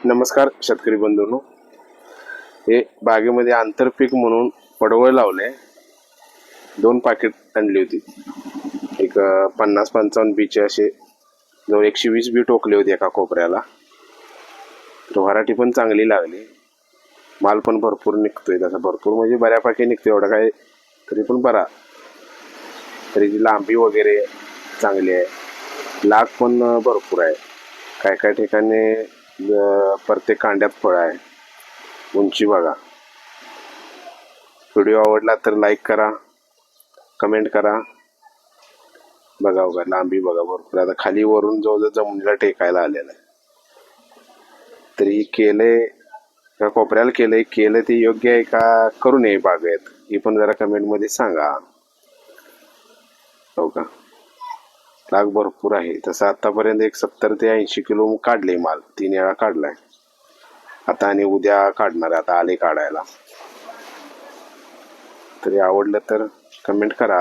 नमस्कार शेतकरी बंधूंनो, हे बागेमध्ये आंतरपीक म्हणून पडवळ लावले. 2 पाकिट आणली होती. एक 50-55 बीचे असे जवळ 120 बी टोकले होते एका कोपऱ्याला. तर व्हरायटी पण चांगली लागली, माल पण भरपूर निघतोय. तसा भरपूर म्हणजे बऱ्यापैकी निघतोय, एवढा काय तरी पण बरा. तरी ती लांबी वगैरे चांगली आहे, लाग पण भरपूर आहे. काय काय ठिकाणी प्रत्येक कांड्यात फळ आहे. उंची बघा. व्हिडिओ आवडला तर लाईक करा, कमेंट करा. बघा बघा, लांबी बघा भरपूर. आता खाली वरून जवळ जमिनीला टेकायला आलेलं आहे. तरी केलंय का कोपऱ्याला केलं ते योग्य आहे का करू नये बागेत, ही पण जरा कमेंट मध्ये सांगा. हो का, लाग भरपूर आहे. तसं आतापर्यंत 70 ते 80 किलो काढले माल, 3 वेळा काढलाय. आता आणि उद्या काढणार, आता आले काढायला. तरी आवडलं तर कमेंट करा.